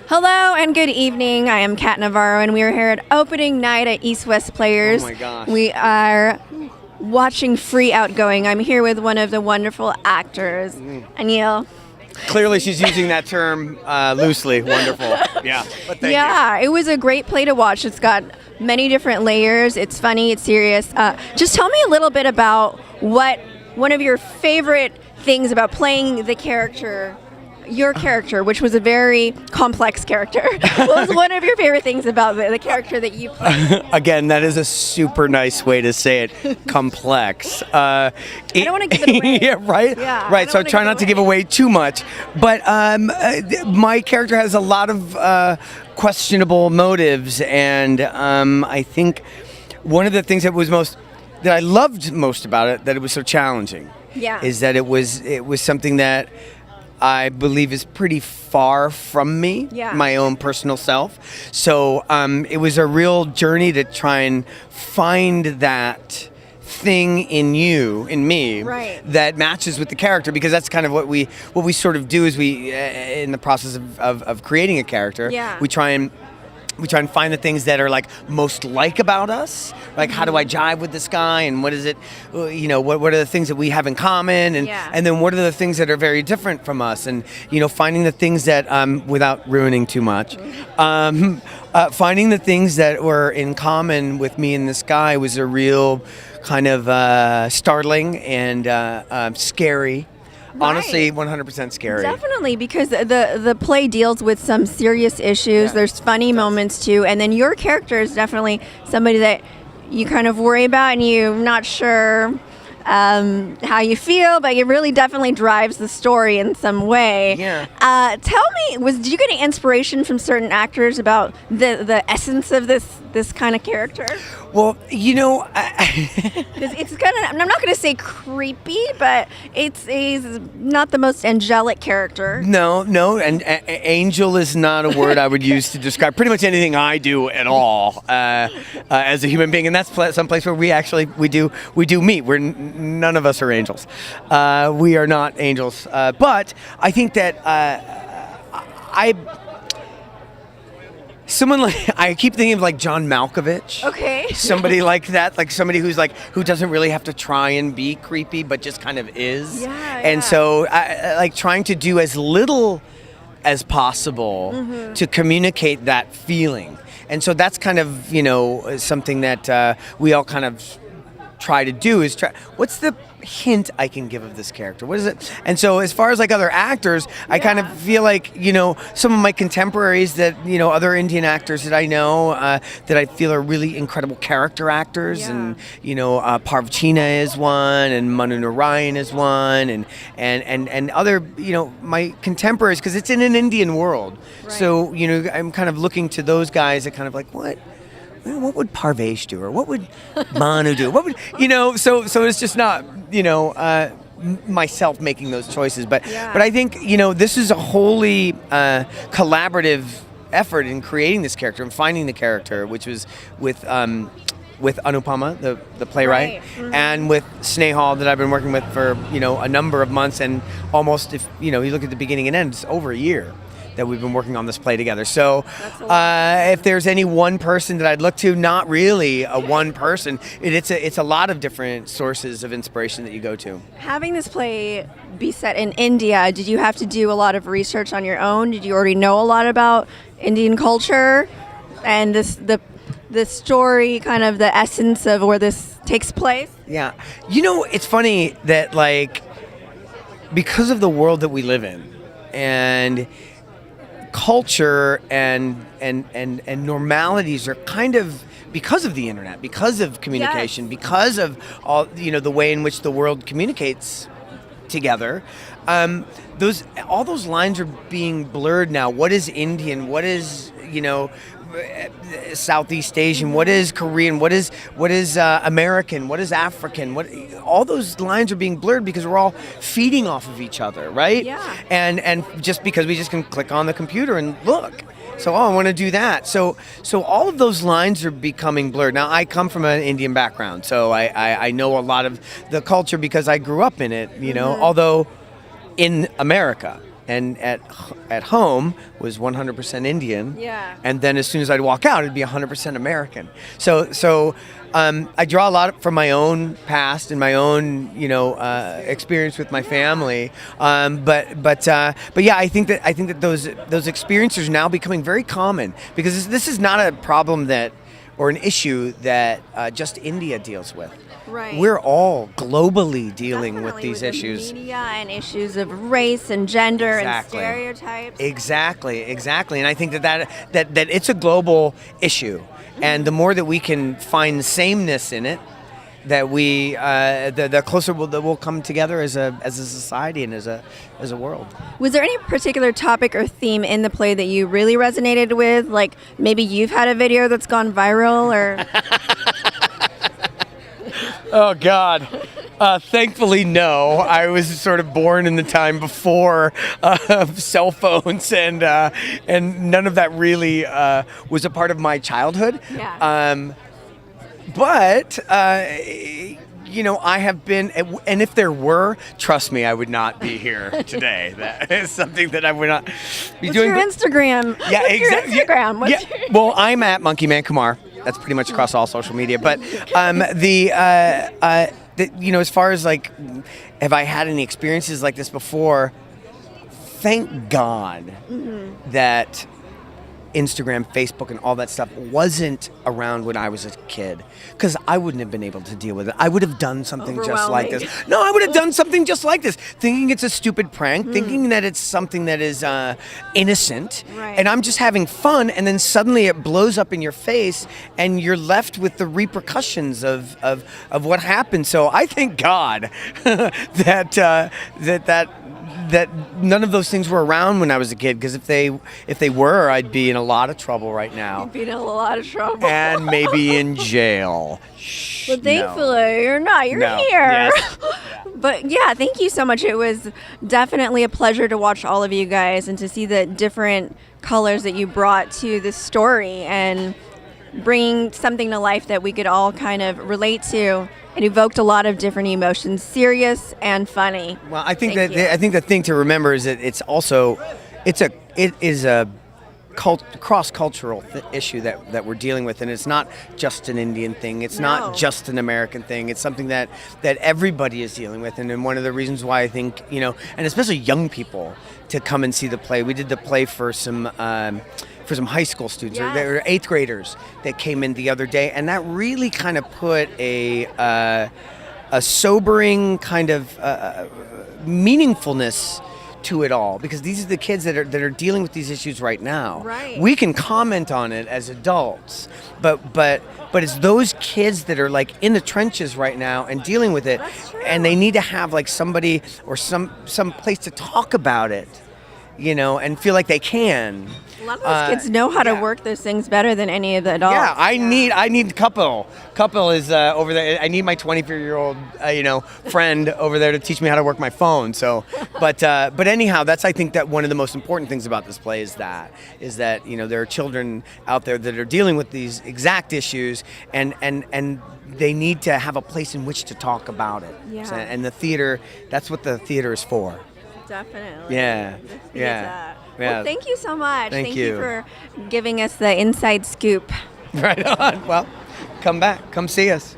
Hello and good evening. I am Cat Navarro, and we are here at opening night at East West Players. Oh my gosh. We are watching Free Outgoing. I'm here with one of the wonderful actors, Anil. Clearly, she's using that term loosely. Wonderful. Yeah. But thank you. It was a great play to watch. It's got many different layers. It's funny. It's serious. Just tell me a little bit about what one of your favorite things about playing the character. Your character, which was a very complex character. What was one of your favorite things about the character that you played? Again, that is a super nice way to say it. Complex. I don't want to give it away. Yeah, right? Yeah, right, so try not to give away too much. But my character has a lot of questionable motives, and I think one of the things that I loved most about it, that it was so challenging, is that it was something that I believe is pretty far from me, my own personal self. So it was a real journey to try and find that thing in me, that matches with the character, because that's kind of what we sort of do is we in the process of creating a character, we try and find the things that are like most like about us. Like, how do I jive with this guy, and what is it, what are the things that we have in common, and then what are the things that are very different from us, and finding the things that without ruining too much, finding the things that were in common with me and this guy was a real kind of startling and scary. Honestly, 100% scary. Definitely, because the play deals with some serious issues. There's funny moments too, and then your character is definitely somebody that you kind of worry about, and you're not sure how you feel, but it really definitely drives the story in some way. Tell me, did you get any inspiration from certain actors about the essence of this kind of character? Well, because it's kind of, I'm not going to say creepy, but it's not the most angelic character. No, and angel is not a word I would use to describe pretty much anything I do at all as a human being, and that's some place where we do meet. None of us are angels. We are not angels, but I think that someone like, I keep thinking of like John Malkovich. Okay. Somebody like that, like somebody who doesn't really have to try and be creepy, but just kind of is. And so I like trying to do as little as possible to communicate that feeling. And so that's kind of, something that we all kind of try to do is what's the hint I can give of this character? What is it? And so as far as like other actors, I kind of feel like, some of my contemporaries that, other Indian actors that I know that I feel are really incredible character actors. And, Parv China is one, and Manu Narayan is one, and other, my contemporaries, because it's in an Indian world. So, I'm kind of looking to those guys that kind of like, what would Parvesh do, or what would Manu do? What would So it's just not myself making those choices, but I think this is a wholly collaborative effort in creating this character and finding the character, which was with Anupama, the playwright, and with Snehal that I've been working with for a number of months, and almost if you look at the beginning and end, it's over a year that we've been working on this play together. So if there's any one person that I'd look to, not really a one person. It's a lot of different sources of inspiration that you go to. Having this play be set in India, did you have to do a lot of research on your own? Did you already know a lot about Indian culture and the story, kind of the essence of where this takes place? Yeah. It's funny that like because of the world that we live in, and culture and normalities are kind of, because of the internet, because of communication, because of all the way in which the world communicates together, all those lines are being blurred now. What is Indian? What is Southeast Asian? What is Korean? What is American? What is African? All those lines are being blurred because we're all feeding off of each other, right? And just because we just can click on the computer and look. So, I want to do that. So all of those lines are becoming blurred. Now, I come from an Indian background, so I know a lot of the culture because I grew up in it, although in America. and at home was 100% Indian. Yeah. And then as soon as I'd walk out, it'd be 100% American. So I draw a lot from my own past and my own, experience with my family. But yeah, I think that those experiences are now becoming very common, because this is not a problem or an issue that just India deals with. Right. We're all globally dealing with Definitely these the issues. Media and issues of race and gender Exactly. and stereotypes. Exactly. And I think that it's a global issue. And the more that we can find sameness in it, that we the closer we'll come together as a society and as a world. Was there any particular topic or theme in the play that you really resonated with? Like maybe you've had a video that's gone viral, or Oh God. Thankfully, no. I was sort of born in the time before cell phones, and none of that really was a part of my childhood. Yeah. But I have been, and if there were, trust me, I would not be here today. That is something that I would not be doing. What's your Instagram? Yeah, exactly. Instagram? Well, I'm at Monkey Man Kumar. That's pretty much across all social media. But as far as like, have I had any experiences like this before? Thank God that Instagram, Facebook, and all that stuff wasn't around when I was a kid, because I wouldn't have been able to deal with it. I would have done something just like this. No, I would have done something just like this, thinking it's a stupid prank, thinking that it's something that is innocent, Right. and I'm just having fun, and then suddenly it blows up in your face, and you're left with the repercussions of what happened. So I thank God that none of those things were around when I was a kid, because if they were, I'd be in a lot of trouble right now. You'd be in a lot of trouble. And maybe in jail. Shh, But thankfully, you're not. You're No. here. Yes. But yeah, thank you so much. It was definitely a pleasure to watch all of you guys and to see the different colors that you brought to this story, and bringing something to life that we could all kind of relate to, and evoked a lot of different emotions, serious and funny. Well, I think Thank you. I think the thing to remember is that it is a cross-cultural issue that we're dealing with, and it's not just an Indian thing. It's No. not just an American thing. It's something that everybody is dealing with, and one of the reasons why I think, and especially young people, to come and see the play. We did the play for some high school students. Yes. There were 8th graders that came in the other day, and that really kind of put a sobering kind of meaningfulness to it all, because these are the kids that are dealing with these issues right now. Right. We can comment on it as adults, but it's those kids that are like in the trenches right now and dealing with it. That's true. And they need to have like somebody or some place to talk about it, and feel like they can. A lot of those kids know how to yeah. work those things better than any of the adults. Yeah, I need couple. Couple is over there. I need my 24-year-old friend over there to teach me how to work my phone. So, but anyhow, I think that one of the most important things about this play is that there are children out there that are dealing with these exact issues, and they need to have a place in which to talk about it. Yeah. So, and the theater, that's what the theater is for. Definitely. Yeah. Let's get Yeah. that. Yeah. Well, thank you so much. Thank you you. for giving us the inside scoop. Right on. Well, come back. Come see us.